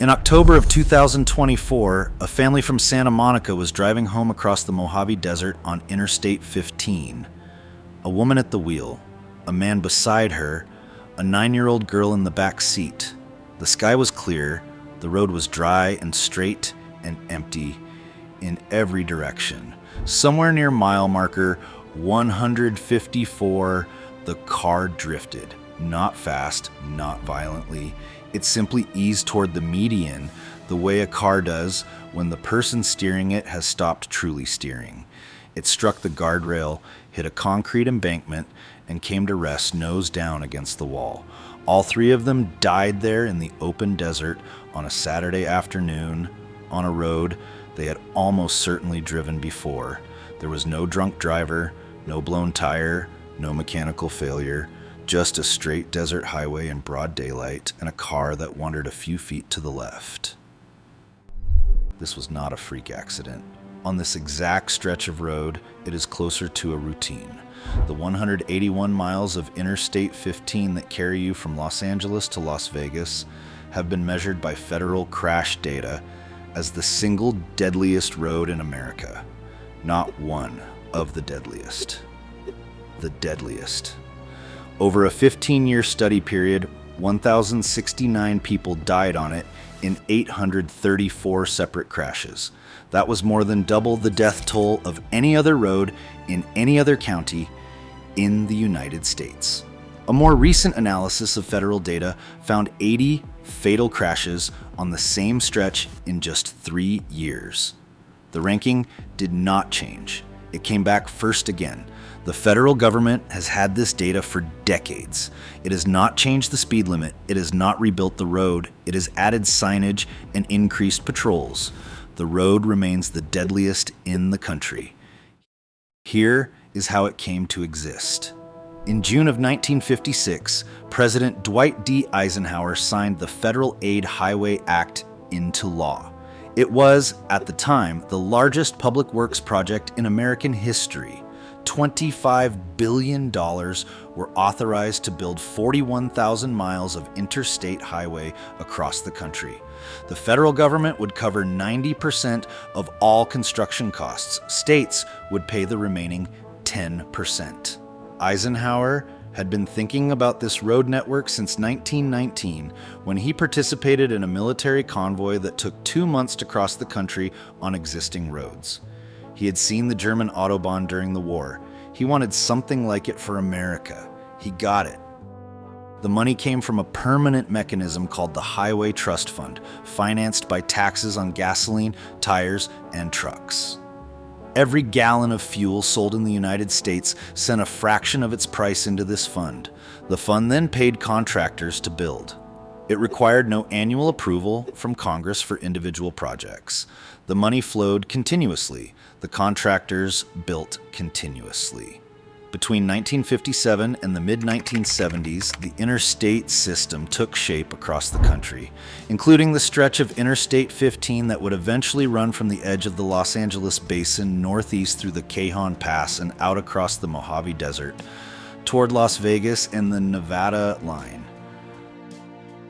In October of 2024, a family from Santa Monica was driving home across the Mojave Desert on Interstate 15. A woman at the wheel, a man beside her, a 9-year-old girl in the back seat. The sky was clear, the road was dry and straight and empty in every direction. Somewhere near mile marker 154, the car drifted. Not fast, not violently. It simply eased toward the median, the way a car does when the person steering it has stopped truly steering. It struck the guardrail, hit a concrete embankment, and came to rest nose down against the wall. All three of them died there in the open desert on a Saturday afternoon on a road they had almost certainly driven before. There was no drunk driver, no blown tire, no mechanical failure. Just a straight desert highway in broad daylight and a car that wandered a few feet to the left. This was not a freak accident. On this exact stretch of road, it is closer to a routine. The 181 miles of Interstate 15 that carry you from Los Angeles to Las Vegas have been measured by federal crash data as the single deadliest road in America. Not one of the deadliest. The deadliest. Over a 15-year study period, 1,069 people died on it in 834 separate crashes. That was more than double the death toll of any other road in any other county in the United States. A more recent analysis of federal data found 80 fatal crashes on the same stretch in just 3 years. The ranking did not change. It came back first again. The federal government has had this data for decades. It has not changed the speed limit. It has not rebuilt the road. It has added signage and increased patrols. The road remains the deadliest in the country. Here is how it came to exist. In June of 1956, President Dwight D. Eisenhower signed the Federal Aid Highway Act into law. It was, at the time, the largest public works project in American history. $25 billion were authorized to build 41,000 miles of interstate highway across the country. The federal government would cover 90% of all construction costs. States would pay the remaining 10%. Eisenhower had been thinking about this road network since 1919, when he participated in a military convoy that took 2 months to cross the country on existing roads. He had seen the German Autobahn during the war. He wanted something like it for America. He got it. The money came from a permanent mechanism called the Highway Trust Fund, financed by taxes on gasoline, tires, and trucks. Every gallon of fuel sold in the United States sent a fraction of its price into this fund. The fund then paid contractors to build. It required no annual approval from Congress for individual projects. The money flowed continuously. The contractors built continuously. Between 1957 and the mid-1970s, the interstate system took shape across the country, including the stretch of Interstate 15 that would eventually run from the edge of the Los Angeles basin northeast through the Cajon Pass and out across the Mojave Desert, toward Las Vegas and the Nevada line.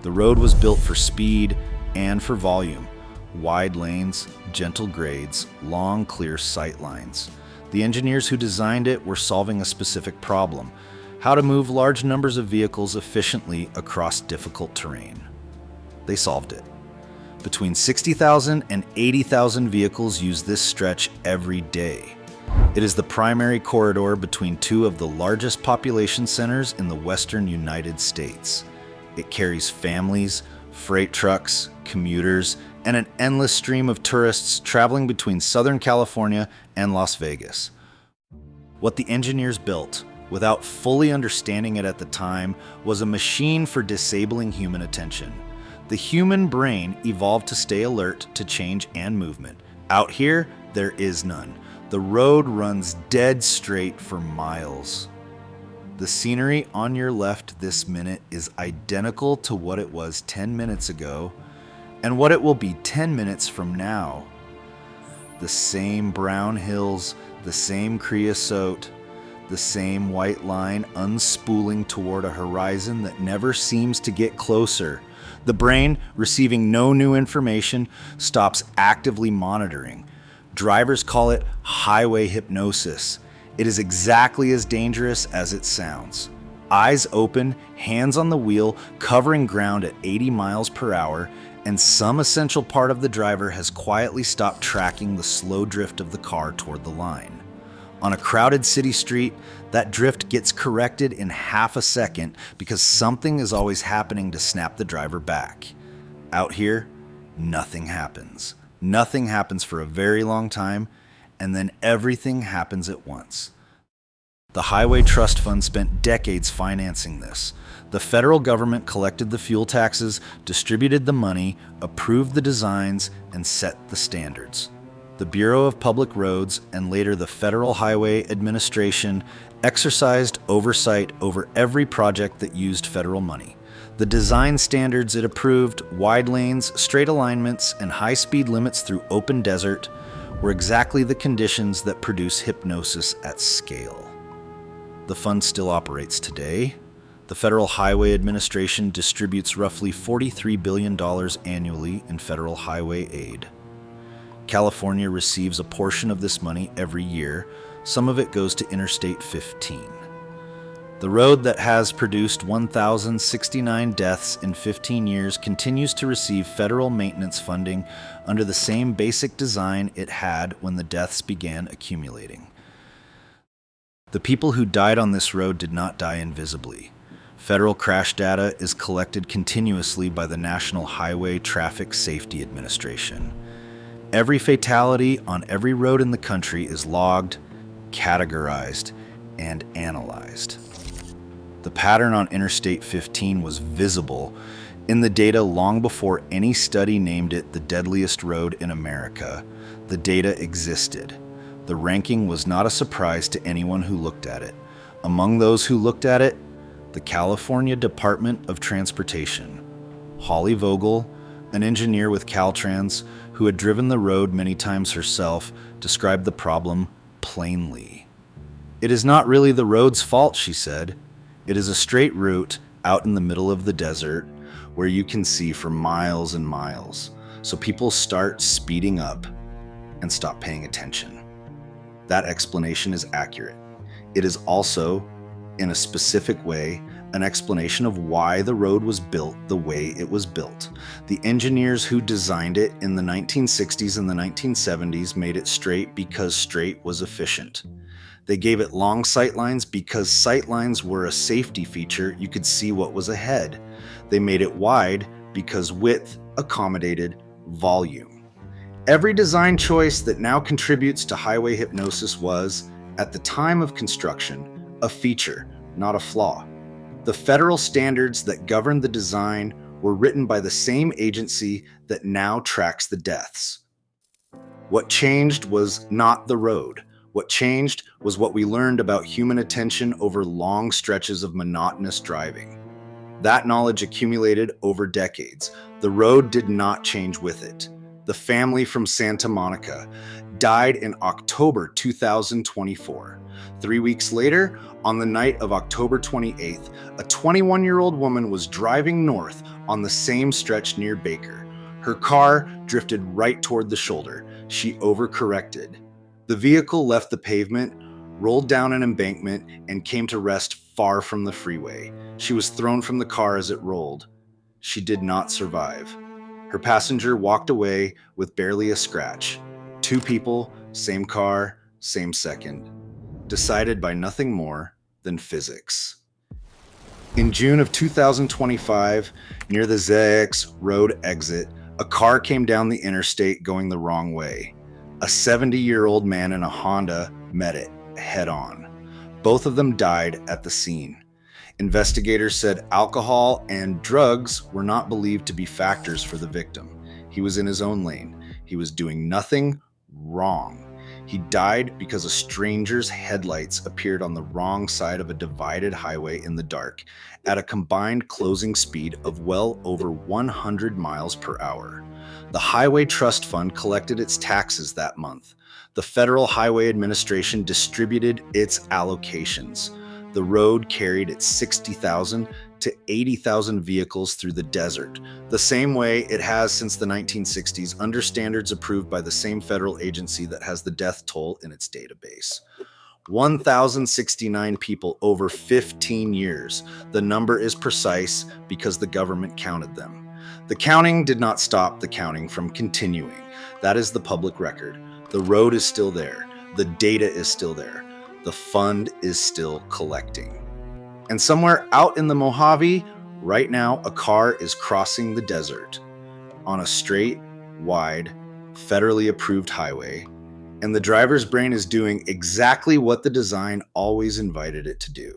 The road was built for speed and for volume. Wide lanes, gentle grades, long, clear sight lines. The engineers who designed it were solving a specific problem: how to move large numbers of vehicles efficiently across difficult terrain. They solved it. Between 60,000 and 80,000 vehicles use this stretch every day. It is the primary corridor between two of the largest population centers in the western United States. It carries families, freight trucks, commuters, and an endless stream of tourists traveling between Southern California and Las Vegas. What the engineers built, without fully understanding it at the time, was a machine for disabling human attention. The human brain evolved to stay alert to change and movement. Out here, there is none. The road runs dead straight for miles. The scenery on your left this minute is identical to what it was 10 minutes ago, and what it will be 10 minutes from now. The same brown hills, the same creosote, the same white line unspooling toward a horizon that never seems to get closer. The brain, receiving no new information, stops actively monitoring. Drivers call it highway hypnosis. It is exactly as dangerous as it sounds. Eyes open, hands on the wheel, covering ground at 80 miles per hour, and some essential part of the driver has quietly stopped tracking the slow drift of the car toward the line. On a crowded city street, that drift gets corrected in half a second because something is always happening to snap the driver back. Out here, nothing happens. Nothing happens for a very long time, and then everything happens at once. The Highway Trust Fund spent decades financing this. The federal government collected the fuel taxes, distributed the money, approved the designs, and set the standards. The Bureau of Public Roads, and later the Federal Highway Administration, exercised oversight over every project that used federal money. The design standards it approved, wide lanes, straight alignments, and high-speed limits through open desert, were exactly the conditions that produce hypnosis at scale. The fund still operates today. The Federal Highway Administration distributes roughly $43 billion annually in federal highway aid. California receives a portion of this money every year. Some of it goes to Interstate 15. The road that has produced 1,069 deaths in 15 years continues to receive federal maintenance funding under the same basic design it had when the deaths began accumulating. The people who died on this road did not die invisibly. Federal crash data is collected continuously by the National Highway Traffic Safety Administration. Every fatality on every road in the country is logged, categorized, and analyzed. The pattern on Interstate 15 was visible in the data long before any study named it the deadliest road in America. The data existed. The ranking was not a surprise to anyone who looked at it. Among those who looked at it, the California Department of Transportation. Holly Vogel, an engineer with Caltrans who had driven the road many times herself, described the problem plainly. "It is not really the road's fault," she said. "It is a straight route out in the middle of the desert where you can see for miles and miles. So people start speeding up and stop paying attention." That explanation is accurate. It is also, in a specific way, an explanation of why the road was built the way it was built. The engineers who designed it in the 1960s and the 1970s made it straight because straight was efficient. They gave it long sightlines because sightlines were a safety feature. You could see what was ahead. They made it wide because width accommodated volume. Every design choice that now contributes to highway hypnosis was, at the time of construction, a feature, not a flaw. The federal standards that governed the design were written by the same agency that now tracks the deaths. What changed was not the road. What changed was what we learned about human attention over long stretches of monotonous driving. That knowledge accumulated over decades. The road did not change with it. The family from Santa Monica died in October 2024. 3 weeks later, on the night of October 28th, a 21-year-old woman was driving north on the same stretch near Baker. Her car drifted right toward the shoulder. She overcorrected. The vehicle left the pavement, rolled down an embankment, and came to rest far from the freeway. She was thrown from the car as it rolled. She did not survive. Her passenger walked away with barely a scratch. 2 people, same car, same second. Decided by nothing more than physics. In June of 2025, near the ZX Road exit, a car came down the interstate going the wrong way. A 70-year-old man in a Honda met it head-on. Both of them died at the scene. Investigators said alcohol and drugs were not believed to be factors for the victim. He was in his own lane. He was doing nothing wrong. He died because a stranger's headlights appeared on the wrong side of a divided highway in the dark at a combined closing speed of well over 100 miles per hour. The Highway Trust Fund collected its taxes that month. The Federal Highway Administration distributed its allocations. The road carried its 60,000 to 80,000 vehicles through the desert, the same way it has since the 1960s, under standards approved by the same federal agency that has the death toll in its database. 1,069 people over 15 years. The number is precise because the government counted them. The counting did not stop the counting from continuing. That is the public record. The road is still there. The data is still there. The fund is still collecting. And somewhere out in the Mojave, right now, a car is crossing the desert on a straight, wide, federally approved highway, and the driver's brain is doing exactly what the design always invited it to do.